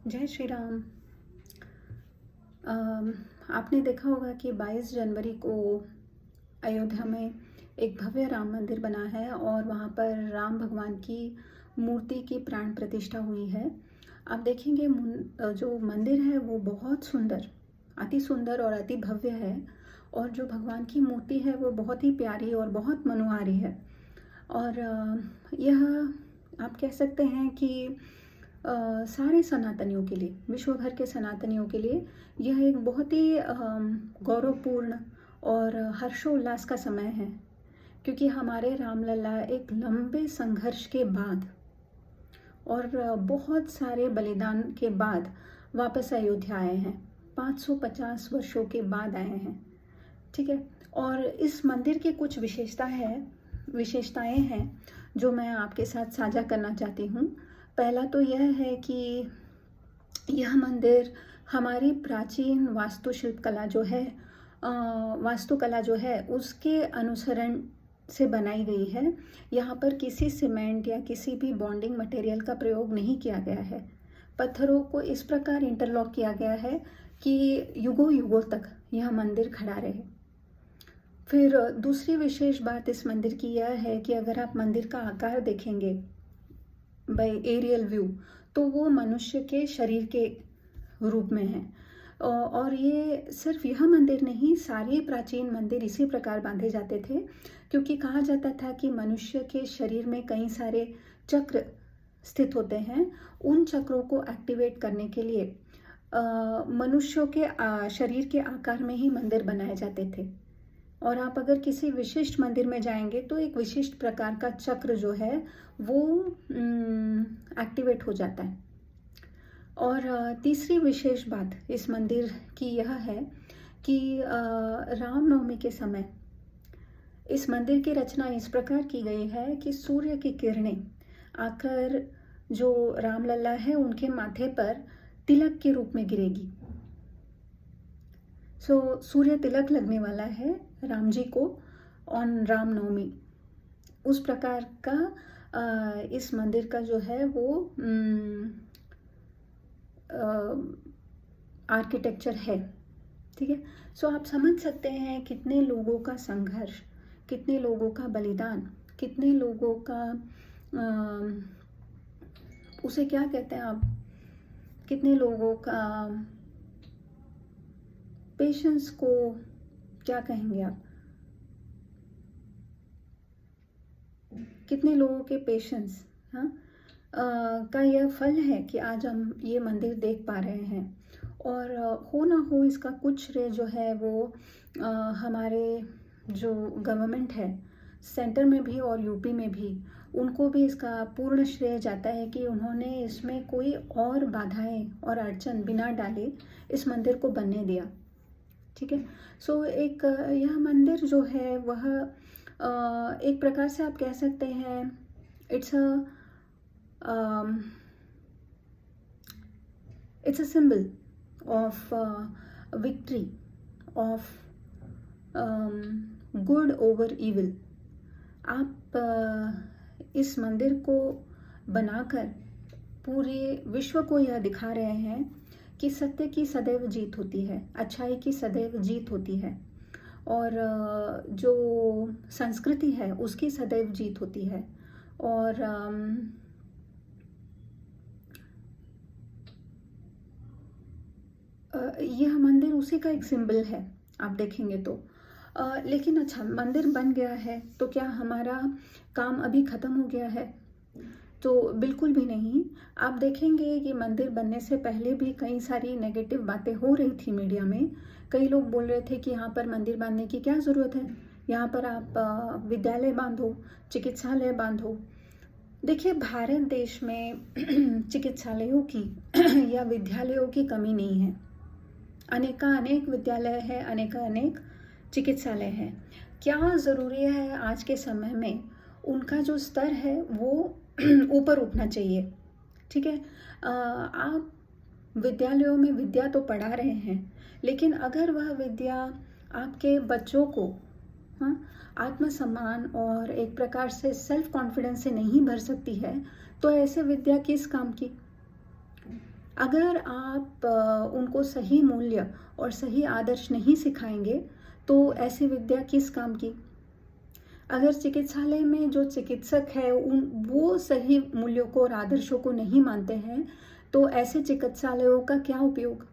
जय श्री राम। आपने देखा होगा कि 22 जनवरी को अयोध्या में एक भव्य राम मंदिर बना है और वहाँ पर राम भगवान की मूर्ति की प्राण प्रतिष्ठा हुई है। आप देखेंगे जो मंदिर है वो बहुत सुंदर, अति सुंदर और अति भव्य है। और जो भगवान की मूर्ति है वो बहुत ही प्यारी और बहुत मनोहारी है। और यह आप कह सकते हैं कि सारे सनातनियों के लिए, विश्व भर के सनातनियों के लिए यह एक बहुत ही गौरवपूर्ण और हर्षोल्लास का समय है, क्योंकि हमारे रामलला एक लंबे संघर्ष के बाद और बहुत सारे बलिदान के बाद वापस अयोध्या आए हैं। 550 वर्षों के बाद आए हैं। ठीक है। और इस मंदिर की कुछ विशेषताएं हैं जो मैं आपके साथ साझा करना चाहती हूँ। पहला तो यह है कि यह मंदिर हमारी प्राचीन वास्तुकला जो है उसके अनुसरण से बनाई गई है। यहाँ पर किसी सीमेंट या किसी भी बॉन्डिंग मटेरियल का प्रयोग नहीं किया गया है। पत्थरों को इस प्रकार इंटरलॉक किया गया है कि युगों युगों तक यह मंदिर खड़ा रहे। फिर दूसरी विशेष बात इस मंदिर की यह है कि अगर आप मंदिर का आकार देखेंगे बाय एरियल व्यू, तो वो मनुष्य के शरीर के रूप में है। और ये सिर्फ यह मंदिर नहीं, सारे प्राचीन मंदिर इसी प्रकार बांधे जाते थे, क्योंकि कहा जाता था कि मनुष्य के शरीर में कई सारे चक्र स्थित होते हैं। उन चक्रों को एक्टिवेट करने के लिए मनुष्यों के शरीर के आकार में ही मंदिर बनाए जाते थे। और आप अगर किसी विशिष्ट मंदिर में जाएंगे तो एक विशिष्ट प्रकार का चक्र जो है वो एक्टिवेट हो जाता है। और तीसरी विशेष बात इस मंदिर की यह है कि रामनवमी के समय इस मंदिर की रचना इस प्रकार की गई है कि सूर्य की किरणें आकर जो रामलला है उनके माथे पर तिलक के रूप में गिरेगी। सूर्य तिलक लगने वाला है राम जी को ऑन रामनवमी। उस प्रकार का इस मंदिर का जो है वो आर्किटेक्चर है। ठीक है। आप समझ सकते हैं कितने लोगों का संघर्ष, कितने लोगों का बलिदान, कितने लोगों का उसे क्या कहते हैं आप, कितने लोगों का पेशेंस को क्या कहेंगे आप, कितने लोगों के पेशेंस का यह फल है कि आज हम ये मंदिर देख पा रहे हैं। और हो ना हो इसका कुछ श्रेय जो है वो हमारे जो गवर्नमेंट है सेंटर में भी और यूपी में भी, उनको भी इसका पूर्ण श्रेय जाता है कि उन्होंने इसमें कोई और बाधाएं और अड़चन बिना डाले इस मंदिर को बनने दिया। ठीक है। एक यह मंदिर जो है वह एक प्रकार से आप कह सकते हैं it's a symbol of victory of good over evil. आप इस मंदिर को बनाकर पूरे विश्व को यह दिखा रहे हैं कि सत्य की सदैव जीत होती है, अच्छाई की सदैव जीत होती है, और जो संस्कृति है उसकी सदैव जीत होती है। और यह मंदिर उसी का एक सिंबल है, आप देखेंगे तो। लेकिन अच्छा, मंदिर बन गया है तो क्या हमारा काम अभी ख़त्म हो गया है? तो बिल्कुल भी नहीं। आप देखेंगे कि मंदिर बनने से पहले भी कई सारी नेगेटिव बातें हो रही थी मीडिया में। कई लोग बोल रहे थे कि यहाँ पर मंदिर बांधने की क्या ज़रूरत है, यहाँ पर आप विद्यालय बांधो, चिकित्सालय बांधो। देखिए, भारत देश में चिकित्सालयों की या विद्यालयों की कमी नहीं है। अनेक विद्यालय है, अनेक चिकित्सालय है। क्या ज़रूरी है आज के समय में उनका जो स्तर है वो ऊपर उठना चाहिए। ठीक है। आप विद्यालयों में विद्या तो पढ़ा रहे हैं, लेकिन अगर वह विद्या आपके बच्चों को आत्मसम्मान और एक प्रकार से सेल्फ कॉन्फिडेंस से नहीं भर सकती है, तो ऐसे विद्या किस काम की? अगर आप उनको सही मूल्य और सही आदर्श नहीं सिखाएंगे तो ऐसी विद्या किस काम की। अगर चिकित्सालय में जो चिकित्सक है वो सही मूल्यों को और आदर्शों को नहीं मानते हैं तो ऐसे चिकित्सालयों का क्या उपयोग।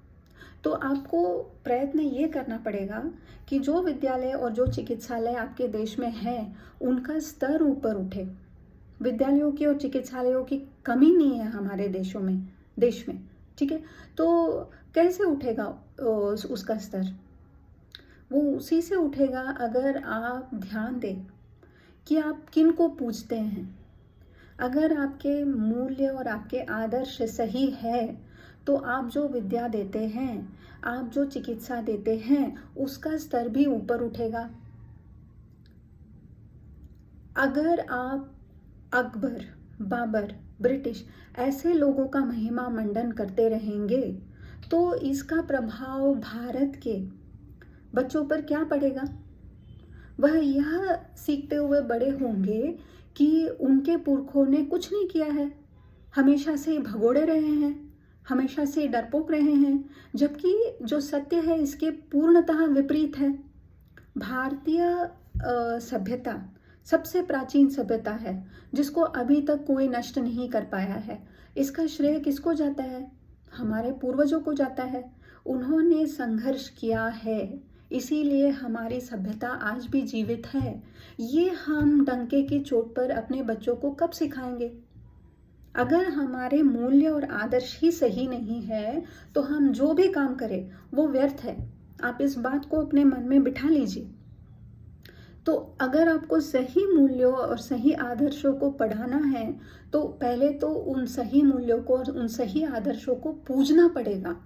तो आपको प्रयत्न ये करना पड़ेगा कि जो विद्यालय और जो चिकित्सालय आपके देश में हैं उनका स्तर ऊपर उठे। विद्यालयों की और चिकित्सालयों की कमी नहीं है हमारे देश में, ठीक है। तो कैसे उठेगा उसका स्तर। वो उसी से उठेगा अगर आप ध्यान दें कि आप किन को पूजते हैं। अगर आपके मूल्य और आपके आदर्श सही है तो आप जो विद्या देते हैं, आप जो चिकित्सा देते हैं, उसका स्तर भी ऊपर उठेगा। अगर आप अकबर, बाबर, ब्रिटिश ऐसे लोगों का महिमा मंडन करते रहेंगे तो इसका प्रभाव भारत के बच्चों पर क्या पड़ेगा। वह यह सीखते हुए बड़े होंगे कि उनके पुरखों ने कुछ नहीं किया है, हमेशा से भगोड़े रहे हैं, हमेशा से डरपोक रहे हैं, जबकि जो सत्य है इसके पूर्णतः विपरीत है। भारतीय सभ्यता सबसे प्राचीन सभ्यता है जिसको अभी तक कोई नष्ट नहीं कर पाया है। इसका श्रेय किसको जाता है। हमारे पूर्वजों को जाता है। उन्होंने संघर्ष किया है, इसीलिए हमारी सभ्यता आज भी जीवित है। ये हम डंके की चोट पर अपने बच्चों को कब सिखाएंगे। अगर हमारे मूल्य और आदर्श ही सही नहीं है तो हम जो भी काम करें वो व्यर्थ है। आप इस बात को अपने मन में बिठा लीजिए। तो अगर आपको सही मूल्यों और सही आदर्शों को पढ़ाना है तो पहले तो उन सही मूल्यों को और उन सही आदर्शों को पूजना पड़ेगा।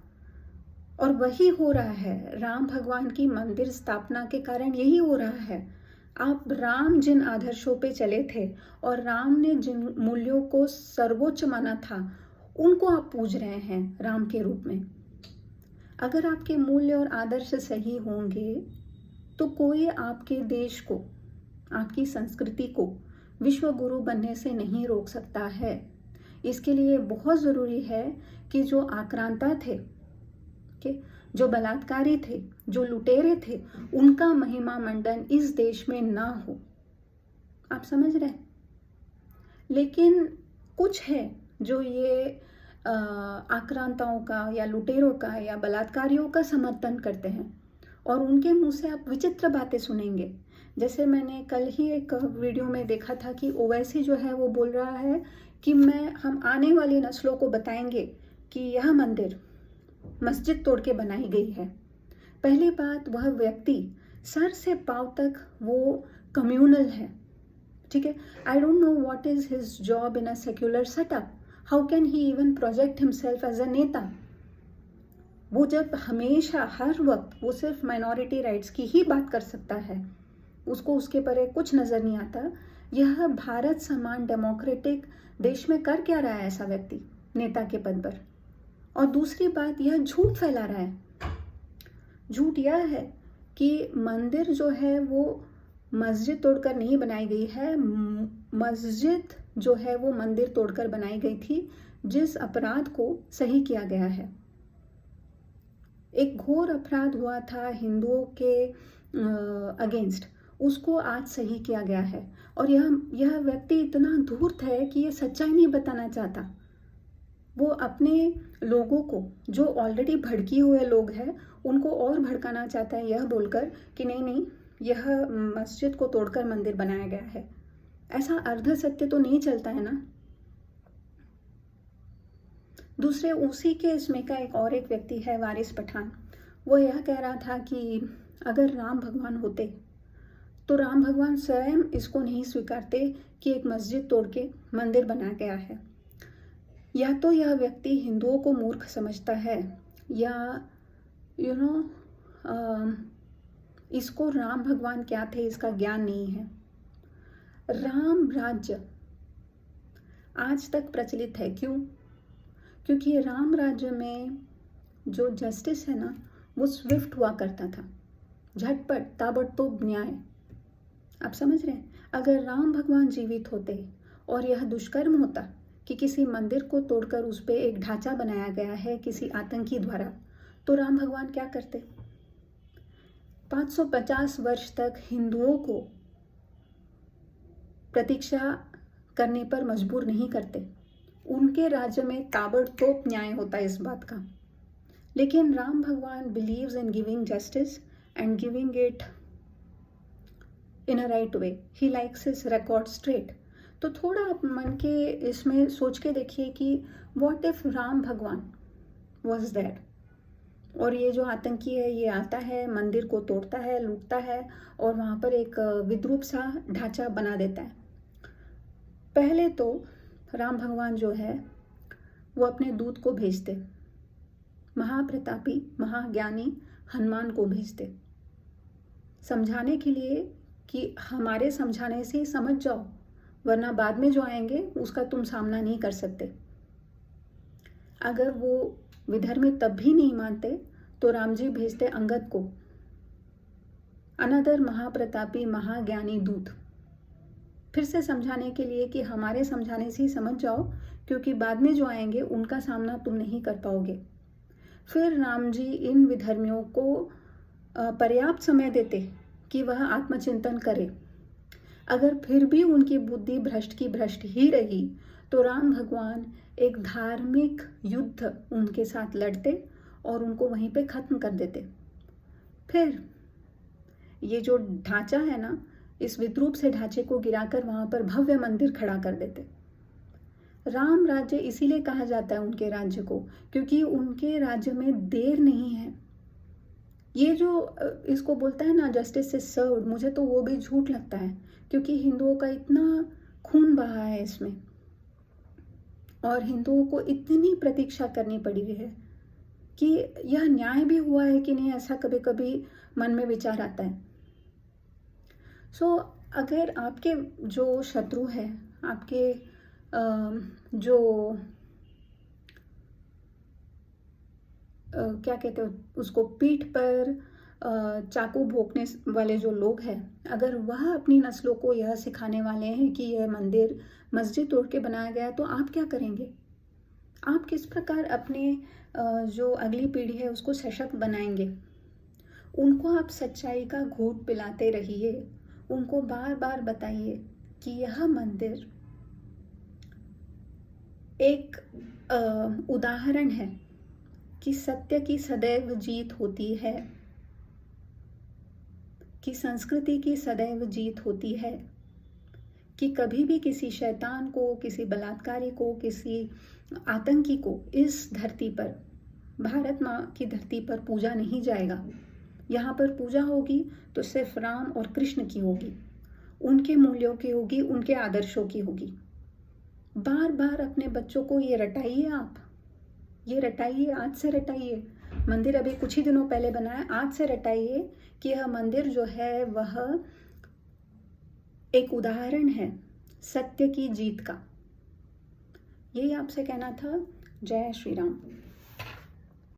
और वही हो रहा है। राम भगवान की मंदिर स्थापना के कारण यही हो रहा है। आप राम जिन आदर्शों पे चले थे और राम ने जिन मूल्यों को सर्वोच्च माना था उनको आप पूज रहे हैं राम के रूप में। अगर आपके मूल्य और आदर्श सही होंगे तो कोई आपके देश को, आपकी संस्कृति को विश्व गुरु बनने से नहीं रोक सकता है। इसके लिए बहुत ज़रूरी है कि जो आक्रांता थे, जो बलात्कारी थे, जो लुटेरे थे, उनका महिमा मंडन इस देश में ना हो। आप समझ रहे हैं। लेकिन कुछ है जो ये आक्रांताओं का या लुटेरों का या बलात्कारियों का समर्थन करते हैं और उनके मुंह से आप विचित्र बातें सुनेंगे। जैसे मैंने कल ही एक वीडियो में देखा था कि ओवैसी जो है वो बोल रहा है कि हम आने वाली नस्लों को बताएंगे कि यह मंदिर मस्जिद तोड़ के बनाई गई है। पहली बात, वह व्यक्ति सर से पांव तक वो कम्युनल है, ठीक है। I don't know what is his job in a secular setup. How can he even project himself as a neta. वो जब हमेशा हर वक्त वो सिर्फ माइनॉरिटी राइट्स की ही बात कर सकता है, उसको उसके परे कुछ नज़र नहीं आता। यह भारत समान डेमोक्रेटिक देश में कर क्या रहा है ऐसा व्यक्ति नेता के पद पर। और दूसरी बात, यह झूठ फैला रहा है। झूठ यह है कि मंदिर जो है वो मस्जिद तोड़कर नहीं बनाई गई है। मस्जिद जो है वो मंदिर तोड़कर बनाई गई थी, जिस अपराध को सही किया गया है। एक घोर अपराध हुआ था हिंदुओं के अगेंस्ट, उसको आज सही किया गया है। और यह व्यक्ति इतना धूर्त है कि ये सच्चाई नहीं बताना चाहता। वो अपने लोगों को, जो ऑलरेडी भड़की हुए लोग हैं, उनको और भड़काना चाहता है यह बोलकर कि नहीं, यह मस्जिद को तोड़कर मंदिर बनाया गया है। ऐसा अर्ध सत्य तो नहीं चलता है ना। दूसरे उसी के इसमें का एक व्यक्ति है वारिस पठान। वो यह कह रहा था कि अगर राम भगवान होते तो राम भगवान स्वयं इसको नहीं स्वीकारते कि एक मस्जिद तोड़ के मंदिर बनाया गया है। या तो यह व्यक्ति हिंदुओं को मूर्ख समझता है या इसको राम भगवान क्या थे इसका ज्ञान नहीं है। राम राज्य आज तक प्रचलित है। क्यों? क्योंकि राम राज्य में जो जस्टिस है ना वो स्विफ्ट हुआ करता था, झटपट ताबड़तोड़ न्याय। आप समझ रहे हैं। अगर राम भगवान जीवित होते और यह दुष्कर्म होता कि किसी मंदिर को तोड़कर उस पे एक ढांचा बनाया गया है किसी आतंकी द्वारा, तो राम भगवान क्या करते? 550 वर्ष तक हिंदुओं को प्रतीक्षा करने पर मजबूर नहीं करते। उनके राज्य में ताबड़तोड़ न्याय होता है इस बात का। लेकिन राम भगवान believes in giving justice and giving it in a right way. He likes his record straight. तो थोड़ा आप मन के इसमें सोच के देखिए कि व्हाट इफ राम भगवान वॉज देयर, और ये जो आतंकी है ये आता है, मंदिर को तोड़ता है, लूटता है और वहाँ पर एक विद्रूप सा ढांचा बना देता है। पहले तो राम भगवान जो है वो अपने दूत को भेजते, महाप्रतापी महाज्ञानी हनुमान को भेजते, समझाने के लिए कि हमारे समझाने से समझ जाओ, वरना बाद में जो आएंगे उसका तुम सामना नहीं कर सकते। अगर वो विधर्मी तब भी नहीं मानते तो राम जी भेजते अंगद को, अनदर महाप्रतापी महाज्ञानी दूत, फिर से समझाने के लिए कि हमारे समझाने से ही समझ जाओ, क्योंकि बाद में जो आएंगे उनका सामना तुम नहीं कर पाओगे। फिर राम जी इन विधर्मियों को पर्याप्त समय देते कि वह आत्मचिंतन करे। अगर फिर भी उनकी बुद्धि भ्रष्ट की भ्रष्ट ही रही तो राम भगवान एक धार्मिक युद्ध उनके साथ लड़ते और उनको वहीं पे खत्म कर देते। फिर ये जो ढांचा है ना, इस विद्रूप से ढांचे को गिराकर वहां पर भव्य मंदिर खड़ा कर देते। राम राज्य इसीलिए कहा जाता है उनके राज्य को, क्योंकि उनके राज्य में देर नहीं है। ये जो इसको बोलता है ना जस्टिस इज सर्व्ड, मुझे तो वो भी झूठ लगता है, क्योंकि हिंदुओं का इतना खून बहा है इसमें और हिंदुओं को इतनी प्रतीक्षा करनी पड़ी है कि यह न्याय भी हुआ है कि नहीं, ऐसा कभी कभी मन में विचार आता है। सो अगर आपके जो शत्रु है, आपके जो क्या कहते हैं उसको, पीठ पर चाकू भोंकने वाले जो लोग हैं, अगर वह अपनी नस्लों को यह सिखाने वाले हैं कि यह मंदिर मस्जिद तोड़ के बनाया गया है, तो आप क्या करेंगे? आप किस प्रकार अपने जो अगली पीढ़ी है उसको सशक्त बनाएंगे? उनको आप सच्चाई का घूंट पिलाते रहिए, उनको बार बार बताइए कि यह मंदिर एक उदाहरण है कि सत्य की सदैव जीत होती है, कि संस्कृति की सदैव जीत होती है, कि कभी भी किसी शैतान को, किसी बलात्कारी को, किसी आतंकी को इस धरती पर, भारत माँ की धरती पर पूजा नहीं जाएगा। यहाँ पर पूजा होगी तो सिर्फ राम और कृष्ण की होगी, उनके मूल्यों की होगी, उनके आदर्शों की होगी। बार बार अपने बच्चों को ये रटाइए, आप ये रटाइए, आज से रटाइए। मंदिर अभी कुछ ही दिनों पहले बना है, आज से रटाइए कि यह मंदिर जो है वह एक उदाहरण है सत्य की जीत का। यही आपसे कहना था। जय श्री राम।